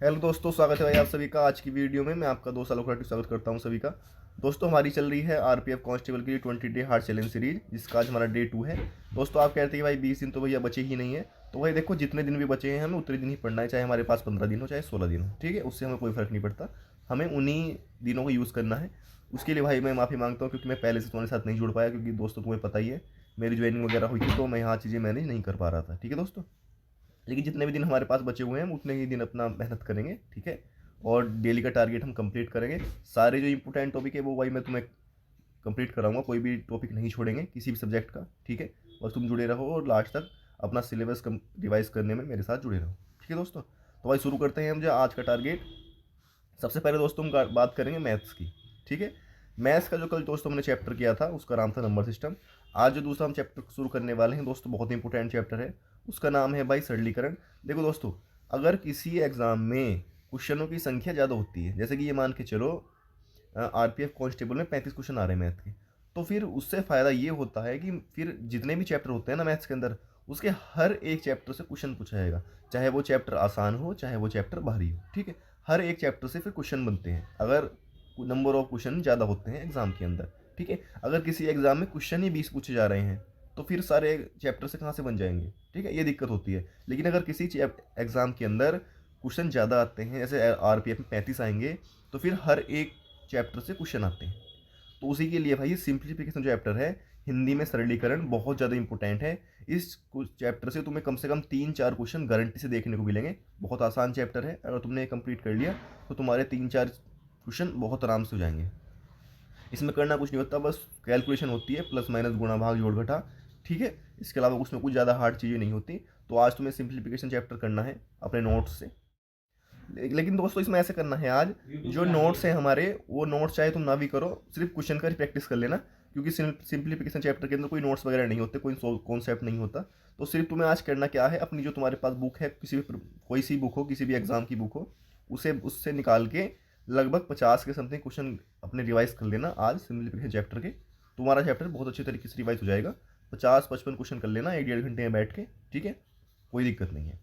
Hello दोस्तों, स्वागत है भाई आप सभी का आज की वीडियो में। मैं आपका दोस्त आलोक राठी स्वागत करता हूं सभी का। दोस्तों, हमारी चल रही है आरपीएफ कांस्टेबल की 20 डे हार्ड चैलेंज सीरीज, जिसका आज हमारा डे 2 है। दोस्तों, आप कहते हैं कि भाई 20 दिन तो भैया बचे ही नहीं है। तो भाई देखो, जितने दिन भी बचे हैं हमें उतने दिन ही पढ़ना है, चाहे हमारे पास 15 दिन हो चाहे 16 दिन हो। ठीक है, उससे हमें कोई फ़र्क नहीं पड़ता, हमें उन्हीं दिनों को यूज़ करना है। उसके लिए भाई मैं माफ़ी मांगता हूँ, क्योंकि मैं पहले से तुम्हारे साथ नहीं जुड़ पाया, क्योंकि दोस्तों तुम्हें पता ही है मेरी ज्वाइनिंग वगैरह हुई थी, तो मैं यहाँ चीज़ें मैनेज नहीं कर पा रहा था। ठीक है दोस्तों, लेकिन जितने भी दिन हमारे पास बचे हुए हैं हम उतने ही दिन अपना मेहनत करेंगे। ठीक है, और डेली का टारगेट हम कंप्लीट करेंगे। सारे जो इंपॉर्टेंट टॉपिक है वो भाई मैं तुम्हें कंप्लीट कराऊंगा, कोई भी टॉपिक नहीं छोड़ेंगे किसी भी सब्जेक्ट का। ठीक है, बस तुम जुड़े रहो और लास्ट तक अपना सिलेबस रिवाइज करने में मेरे साथ जुड़े रहो। ठीक है दोस्तों, तो भाई शुरू करते हैं हम जो आज का टारगेट। सबसे पहले दोस्तों हम बात करेंगे मैथ्स की। ठीक है, मैथ्स का जो कल दोस्तों हमने चैप्टर किया था उसका नाम था नंबर सिस्टम। आज जो दूसरा हम चैप्टर शुरू करने वाले हैं दोस्तों, बहुत इंपॉर्टेंट चैप्टर है, उसका नाम है भाई सरलीकरण। देखो दोस्तों, अगर किसी एग्ज़ाम में क्वेश्चनों की संख्या ज़्यादा होती है, जैसे कि ये मान के चलो आरपीएफ कांस्टेबल में 35 क्वेश्चन आ रहे हैं मैथ के, तो फिर उससे फ़ायदा ये होता है कि फिर जितने भी चैप्टर होते हैं ना मैथ्स के अंदर, उसके हर एक चैप्टर से क्वेश्चन पूछा जाएगा, चाहे वो चैप्टर आसान हो चाहे वो चैप्टर भारी हो। ठीक है, हर एक चैप्टर से फिर क्वेश्चन बनते हैं, अगर नंबर ऑफ क्वेश्चन ज़्यादा होते हैं एग्ज़ाम के अंदर। ठीक है, अगर किसी एग्ज़ाम में क्वेश्चन ही 20 पूछे जा रहे हैं, तो फिर सारे चैप्टर से कहाँ से बन जाएंगे। ठीक है, ये दिक्कत होती है। लेकिन अगर किसी एग्ज़ाम के अंदर क्वेश्चन ज़्यादा आते हैं, जैसे आरपीएफ में 35 आएंगे, तो फिर हर एक चैप्टर से क्वेश्चन आते हैं। तो उसी के लिए भाई सिंप्लीफिकेशन जो चैप्टर है, हिंदी में सरलीकरण, बहुत ज़्यादा इंपॉर्टेंट है। इस चैप्टर से कम 3-4 क्वेश्चन गारंटी से देखने को मिलेंगे। बहुत आसान चैप्टर है, अगर तुमने कंप्लीट कर लिया तो तुम्हारे 3-4 क्वेश्चन बहुत आराम से हो जाएंगे। इसमें करना कुछ नहीं होता, बस कैलकुलेशन होती है, प्लस माइनस गुणा भाग जोड़ घटा। ठीक है, इसके अलावा उसमें कुछ ज़्यादा हार्ड चीज़ें नहीं होती। तो आज तुम्हें सिंप्लीफिकेशन चैप्टर करना है अपने नोट्स से। लेकिन दोस्तों, इसमें ऐसे करना है, आज जो नोट्स हैं हमारे, वो नोट्स चाहे तुम ना भी करो, सिर्फ क्वेश्चन का ही प्रैक्टिस कर लेना, क्योंकि सिंप्लीफिकेशन चैप्टर के अंदर कोई नोट्स वगैरह नहीं होते, कोई कॉन्सेप्ट नहीं होता। तो सिर्फ तुम्हें आज करना क्या है, अपनी जो तुम्हारे पास बुक है, किसी भी कोई सी बुक हो, किसी भी एग्जाम की बुक हो, उसे उससे निकाल के लगभग 50 के समथिंग क्वेश्चन अपने रिवाइज कर लेना आज सिंप्लीफिकेशन चैप्टर के। तुम्हारा चैप्टर बहुत अच्छे तरीके से रिवाइज हो जाएगा। 50-55 क्वेश्चन कर लेना 1-1.5 घंटे में बैठ के। ठीक है, कोई दिक्कत नहीं है।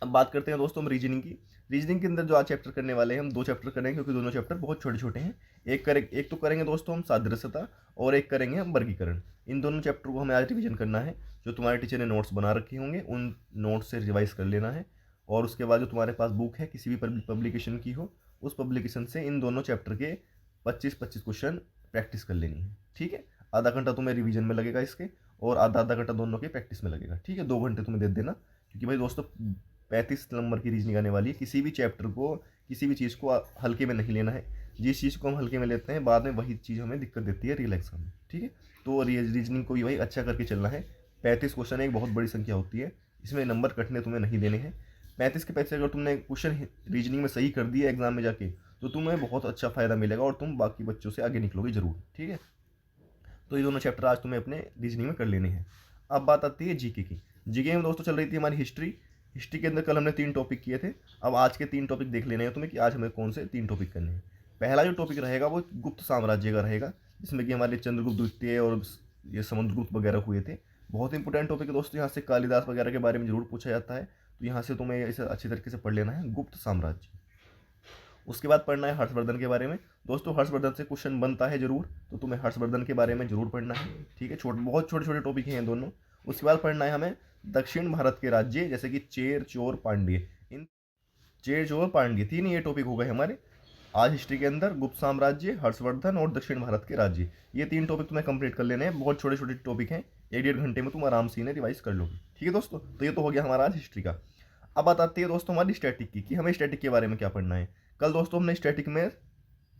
अब बात करते हैं दोस्तों हम रीजनिंग की। रीजनिंग के अंदर जो आज चैप्टर करने वाले हैं, हम 2 चैप्टर करेंगे, क्योंकि दोनों चैप्टर बहुत छोटे छोटे हैं। एक तो करेंगे दोस्तों हम सादृश्यता, और एक करेंगे हम वर्गीकरण। इन दोनों चैप्टर को हमें आज रिवीजन करना है। जो तुम्हारे टीचर ने नोट्स बना रखे होंगे उन नोट्स से रिवाइज कर लेना है, और उसके बाद जो तुम्हारे पास बुक है किसी भी पब्लिकेशन की हो, उस पब्लिकेशन से इन दोनों चैप्टर के 25-25 क्वेश्चन प्रैक्टिस कर लेनी है। ठीक है, आधा घंटा तुम्हें रिवीजन में लगेगा इसके, और आधा आधा घंटा दोनों के प्रैक्टिस में लगेगा। ठीक है, 2 घंटे तुम्हें दे देना, क्योंकि भाई दोस्तों 35 नंबर की रीजनिंग आने वाली है। किसी भी चैप्टर को, किसी भी चीज़ को हल्के में नहीं लेना है। जिस चीज़ को हम हल्के में लेते हैं, बाद में वही चीज़ हमें दिक्कत देती है रियल एग्जाम में। ठीक है, तो रीजनिंग को भी भाई अच्छा करके चलना है। 35 क्वेश्चन एक बहुत बड़ी संख्या होती है, इसमें नंबर कटने तुम्हें नहीं देने हैं। 35 के पैसे अगर तुमने क्वेश्चन रीजनिंग में सही कर दिया एग्जाम में जाके, तो तुम्हें बहुत अच्छा फ़ायदा मिलेगा और तुम बाकी बच्चों से आगे निकलोगे जरूर। ठीक है, तो ये दोनों चैप्टर आज तुम्हें अपने रीजनिंग में कर लेने हैं। अब बात आती है जीके की। जीके में दोस्तों चल रही थी हमारी हिस्ट्री। हिस्ट्री के अंदर कल हमने 3 टॉपिक किए थे। अब आज के 3 टॉपिक देख लेने हैं तुम्हें कि आज हमें कौन से 3 टॉपिक करने हैं। पहला जो टॉपिक रहेगा वो गुप्त साम्राज्य का रहेगा, जिसमें कि हमारे चंद्रगुप्त द्वितीय और ये समुद्रगुप्त वगैरह हुए थे। बहुत इंपॉर्टेंट टॉपिक है दोस्तों, यहाँ से कालिदास वगैरह के बारे में जरूर पूछा जाता है, तो यहाँ से तुम्हें इसे अच्छी तरीके से पढ़ लेना है, गुप्त साम्राज्य। उसके बाद पढ़ना है हर्षवर्धन के बारे में। दोस्तों, हर्षवर्धन से क्वेश्चन बनता है जरूर, तो तुम्हें हर्षवर्धन के बारे में जरूर पढ़ना है। ठीक है, बहुत छोटे छोटे टॉपिक हैं दोनों। उसके बाद पढ़ना है हमें दक्षिण भारत के राज्य, जैसे कि चेर, चोर, पांड्य। इन चेर, चोर, पांड्य 3 ये टॉपिक हो गए हमारे आज हिस्ट्री के अंदर। गुप्त साम्राज्य, हर्षवर्धन और दक्षिण भारत के राज्य, ये 3 टॉपिक तुम्हें कंप्लीट कर लेने हैं। बहुत छोटे छोटे टॉपिक हैं, 1-1.5 घंटे में तुम आराम से इन्हें रिवाइज कर लोगे। ठीक है दोस्तों, तो ये तो हो गया हमारा आज हिस्ट्री का। अब बात आती है दोस्तों हमारी स्टैटिक की, कि हमें स्टैटिक के बारे में क्या पढ़ना है। कल दोस्तों हमने स्टैटिक में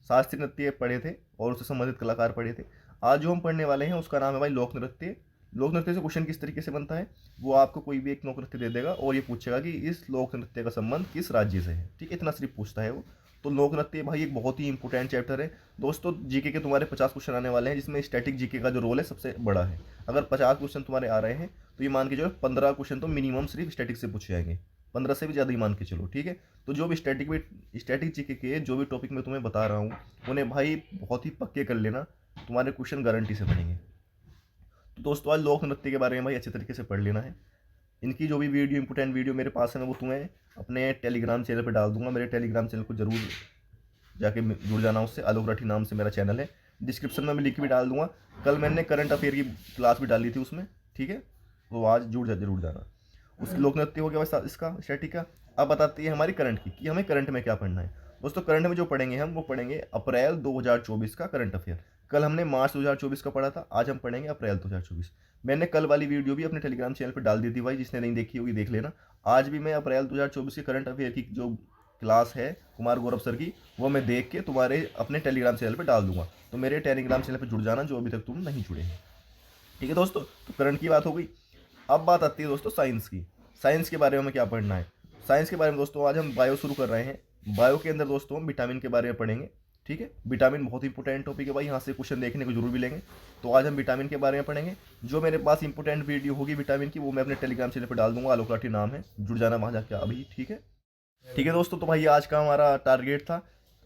शास्त्रीय नृत्य पढ़े थे और उससे संबंधित कलाकार पढ़े थे। आज जो हम पढ़ने वाले हैं उसका नाम है भाई लोक नृत्य। लोक नृत्य से क्वेश्चन किस तरीके से बनता है, वो आपको कोई भी एक लोक नृत्य दे देगा और ये पूछेगा कि इस लोक नृत्य का संबंध किस राज्य से है। ठीक है, इतना सिर्फ पूछता है वो। तो लोक नृत्य भाई एक बहुत ही इंपॉर्टेंट चैप्टर है दोस्तों। जीके के तुम्हारे 50 क्वेश्चन आने वाले हैं, जिसमें स्टैटिक जीके का जो रोल है सबसे बड़ा है। अगर 50 क्वेश्चन तुम्हारे आ रहे हैं, तो ये मान के जो 15 क्वेश्चन तो मिनिमम सिर्फ स्टैटिक से पूछे जाएंगे, 15 से भी ज़्यादा ही मान के चलो। ठीक है, तो जो भी स्टैटिक जीके के जो भी टॉपिक मैं तुम्हें बता रहा हूँ, उन्हें भाई बहुत ही पक्के कर लेना, तुम्हारे क्वेश्चन गारंटी से बनेंगे। तो दोस्तों, आज लोक नृत्य के बारे में भाई अच्छे तरीके से पढ़ लेना है। इनकी जो भी वीडियो इंपोर्टेंट वीडियो मेरे पास है मैं वो तुम्हें अपने टेलीग्राम चैनल पर डाल दूंगा। मेरे टेलीग्राम चैनल को जरूर जाके जुड़ जाना उससे। आलोक राठी नाम से मेरा चैनल है, डिस्क्रिप्शन में मैं लिंक भी डाल दूंगा। कल मैंने करंट अफेयर की क्लास भी डाली थी उसमें, ठीक है, तो आज जरूर जाना। उसकी लोक नृत्य हो गया वैसा इसका स्टैटिक का। अब बताती है हमारी करंट की कि हमें करंट में क्या पढ़ना है। दोस्तों करंट में जो पढ़ेंगे हम वो पढ़ेंगे अप्रैल 2024 का करंट अफेयर। कल हमने मार्च 2024 का पढ़ा था, आज हम पढ़ेंगे अप्रैल 2024। मैंने कल वाली वीडियो भी अपने टेलीग्राम चैनल पर डाल दी थी भाई, जिसने नहीं देखी होगी देख लेना। आज भी मैं अप्रैल 2024 के करंट अफेयर की जो क्लास है कुमार गौरव सर की, वो मैं देख के तुम्हारे अपने टेलीग्राम चैनल पर डाल दूंगा। तो मेरे टेलीग्राम चैनल पर जुड़ जाना जो अभी तक तुम नहीं जुड़े हैं, ठीक है दोस्तों। तो करंट की बात हो गई। अब बात आती है दोस्तों साइंस की। साइंस के बारे में हमें क्या पढ़ना है। साइंस के बारे में दोस्तों आज हम बायो शुरू कर रहे हैं। बायो के अंदर दोस्तों हम विटामिन के बारे में पढ़ेंगे, ठीक है। विटामिन बहुत इंपॉर्टेंट टॉपिक है भाई, यहाँ से क्वेश्चन देखने को जरूर मिलेंगे। तो आज हम विटामिन के बारे में पढ़ेंगे। जो मेरे पास इंपॉर्टेंट वीडियो होगी विटामिन की वो मैं अपने टेलीग्राम चैनल पर डाल दूंगा, आलोक राठी नाम है, जुड़ जाना वहाँ जाके अभी, ठीक है। ठीक है दोस्तों, तो भाई आज का हमारा टारगेट था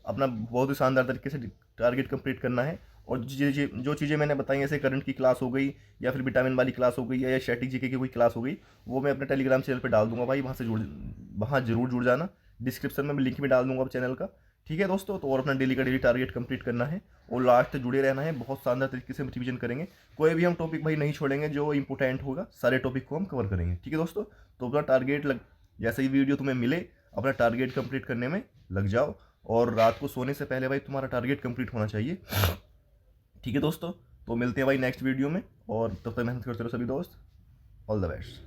अपना बहुत ही शानदार तरीके से टारगेट कंप्लीट करना है। और जो चीज़ें मैंने बताई जैसे करंट की क्लास हो गई या फिर विटामिन वाली क्लास हो गई या स्टैटिक जीके की कोई क्लास हो गई, वो मैं अपने टेलीग्राम चैनल पे डाल दूंगा भाई, वहाँ जरूर जुड़ जाना। डिस्क्रिप्शन में मैं लिंक भी डाल दूंगा चैनल का, ठीक है दोस्तों। तो और अपना डेली का डेली टारगेट कंप्लीट करना है और लास्ट तक जुड़े रहना है। बहुत शानदार तरीके से हम रिविजन करेंगे, कोई भी हम टॉपिक भाई नहीं छोड़ेंगे, जो इंपॉर्टेंट होगा सारे टॉपिक को हम कवर करेंगे, ठीक है दोस्तों। तो अपना टारगेट जैसे ही वीडियो तुम्हें मिले अपना टारगेट कंप्लीट करने में लग जाओ। और रात को सोने से पहले भाई तुम्हारा टारगेट कंप्लीट होना चाहिए, ठीक है दोस्तों। तो मिलते हैं भाई नेक्स्ट वीडियो में, और तब तक मेहनत करते रहो सभी दोस्त। All the best.